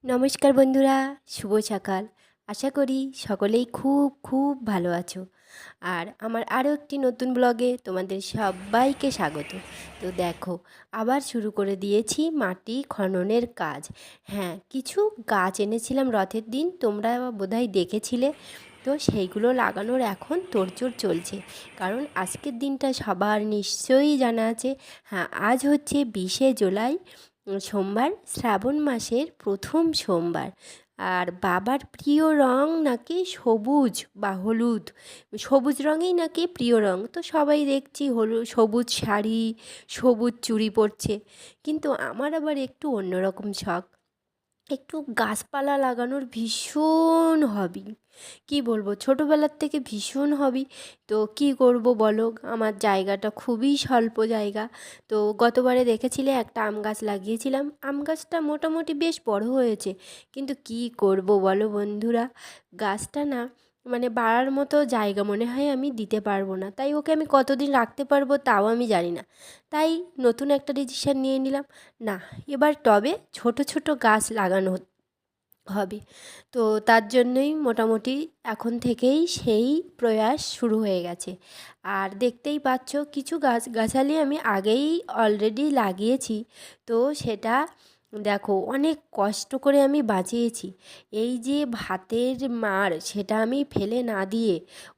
নমস্কার বন্ধুরা, শুভ সকাল। আশা করি সকলেই খুব খুব ভালো আছো। আর আমার আরও একটি নতুন ব্লগে তোমাদের সবাইকে স্বাগত। তো দেখো, আবার শুরু করে দিয়েছি মাটি খননের কাজ। হ্যাঁ, কিছু গাছ এনেছিলাম রথের দিন, তোমরা বোধহয় দেখেছিলে। তো সেইগুলো লাগানোর এখন তোড়জোড় চলছে, কারণ আজকের দিনটা সবার নিশ্চয়ই জানা আছে। হ্যাঁ, আজ হচ্ছে 20শে জুলাই, সোমবার, শ্রাবণ মাসের প্রথম সোমবার। আর বাবার প্রিয় রং নাকি সবুজ বা হলুদ, সবুজ রঙই নাকি প্রিয় রং। তো সবাই দেখছি সবুজ শাড়ি, সবুজ চুড়ি পরছে, কিন্তু আমার আবার একটু অন্যরকম শখ। একটু গাছপালা লাগানোর ভীষণ হবি। কি বলবো, ছোটোবেলার থেকে ভীষণ হবি। তো কি করব বলো, আমার জায়গাটা খুবই স্বল্প জায়গা। তো গতবারে দেখেছিলে একটা আম গাছ লাগিয়েছিলাম, আম গাছটা মোটামুটি বেশ বড় হয়েছে, কিন্তু কি করব বলো বন্ধুরা, গাছটা না মানে বাড়ার মতো জায়গা মনে হয় আমি দিতে পারবো না। তাই ওকে আমি কতদিন রাখতে পারবো তাও আমি জানি না। তাই নতুন একটা ডিসিশন নিয়ে নিলাম, না, এবার টবে ছোট ছোট গাছ লাগানো হবে। তো তার জন্যই মোটামুটি এখন থেকেই সেই প্রয়াস শুরু হয়ে গেছে। আর দেখতেই পাচ্ছ কিছু গাছগাছালি আমি আগেই অলরেডি লাগিয়েছি। তো সেটা দেখো অনেক কষ্ট করে আমি বাঁচিয়েছি। এই যে ভাতের মাড়, সেটা আমি ফেলে না দিয়ে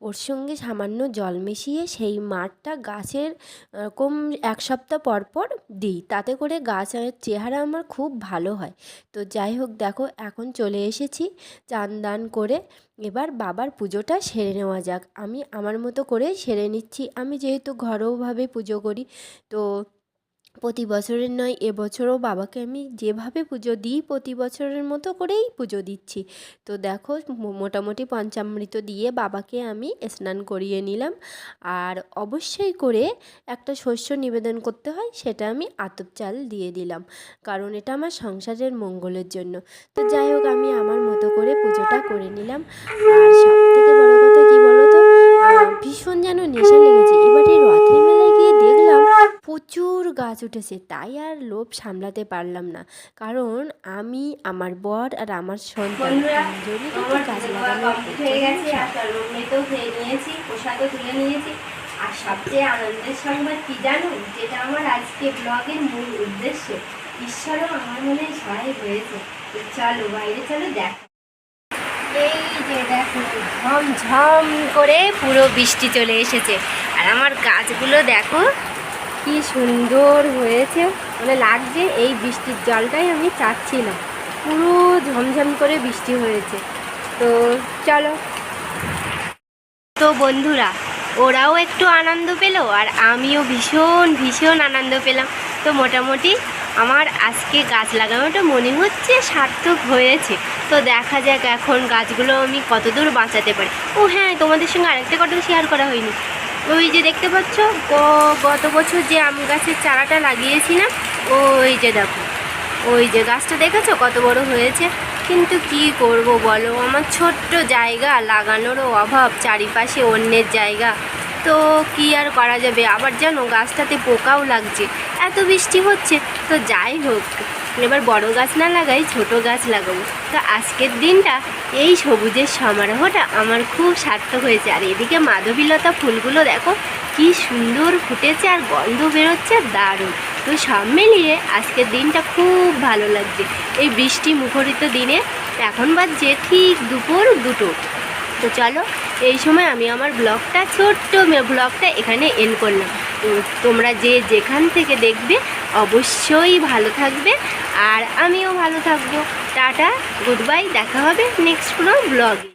ওর সঙ্গে সামান্য জল মিশিয়ে সেই মাড়টা গাছের এরকম 1 সপ্তাহ পর পর দিই, তাতে করে গাছের চেহারা আমার খুব ভালো হয়। তো যাই হোক, দেখো এখন চলে এসেছি চান দান করে। এবার বাবার পুজোটা সেরে নেওয়া যাক। আমি আমার মতো করে সেরে নিচ্ছি, আমি যেহেতু ঘরোয়াভাবে পুজো করি। তো প্রতি বছরের নয়, এবছরও বাবাকে আমি যেভাবে পুজো দিই প্রতি বছরের মতো করেই পুজো দিচ্ছি। তো দেখো, মোটামুটি পঞ্চামৃত দিয়ে বাবাকে আমি স্নান করিয়ে নিলাম। আর অবশ্যই করে একটা শস্য নিবেদন করতে হয়, সেটা আমি আতপ চাল দিয়ে দিলাম, কারণ এটা আমার সংসারের মঙ্গলের জন্য। তো যাই হোক, আমি আমার মতো করে পুজোটা করে নিলাম। আর সব থেকে বড় কথা কী বলো তো, ভীষণ যেন নেশা লেগেছে। এবারে রথের মেলায় গিয়ে দেখলাম প্রচুর গাছ উঠেছে, তাই আর লোভ সামলাতে পারলাম না, কারণ আমি, আমার বর আর আমার সন্তান তিনজনই কিন্তু গাছ লাগানোর হয়ে গেছে। আর রুমেতেও খেয়ে নিয়েছি, পোশাকও তুলে নিয়েছি। আর সবচেয়ে আনন্দের সংবাদ কি জানো, যেটা আমার আজকে ব্লগের মূল উদ্দেশ্য, ঈশ্বরও আমার মনে সহায় হয়েছে। তো চলো বাইরে, চলো দেখো। এই যে দেখো, ঝমঝম করে পুরো বৃষ্টি চলে এসেছে। আর আমার গাছগুলো দেখো কি সুন্দর হয়েছে, মানে লাগছে এই বৃষ্টির জলটাই আমি চাচ্ছিলাম। পুরো ঝমঝম করে বৃষ্টি হয়েছে। তো চলো। তো বন্ধুরা, ওরাও একটু আনন্দ পেলো আর আমিও ভীষণ ভীষণ আনন্দ পেলাম। তো মোটামুটি আমার আজকে গাছ লাগানোটা মনে হচ্ছে সার্থক হয়েছে। তো দেখা যাক এখন গাছগুলো আমি কতদূর বাঁচাতে পারি। ও হ্যাঁ, তোমাদের সঙ্গে আরেকটা কথা শেয়ার করা হয়নি। ওই যে দেখতে পাচ্ছ, গত বছর যে আম গাছের চারাটা লাগিয়েছি না, ওই যে দেখো, ওই যে গাছটা দেখেছো কত বড় হয়েছে। কিন্তু কি করব বলো, আমার ছোট্ট জায়গা, লাগানোরও অভাব, চারিপাশে অন্যের জায়গা। তো কি আর করা যাবে, আবার জানো গাছটাতে পোকাও লাগছে, এত বৃষ্টি হচ্ছে। তো যাই হোক, এবার বড় গাছ না লাগাই ছোট গাছ লাগাবো। তো আজকের দিনটা এই সবুজের সমারোহটা আমার খুব সার্থক হয়েছে। আর এদিকে মাধবীলতা ফুলগুলো দেখো কি সুন্দর ফুটেছে আর গন্ধ বেরোচ্ছে, দারুণ। তো সব মিলিয়ে আজকের দিনটা খুব ভালো লাগছে। এই বৃষ্টি মুখরিত দিনে এখন বাজছে ঠিক দুপুর 2টো। তো চলো, এই সময় আমি আমার ব্লগটা, ছোট্ট ব্লগটা এখানে এন্ড করলাম। তো তোমরা যে যেখান থেকে দেখবে অবশ্যই ভালো থাকবে, আর আমিও ভালো থাকবো। টাটা, গুড বাই, দেখা হবে নেক্সট কোনো ব্লগে।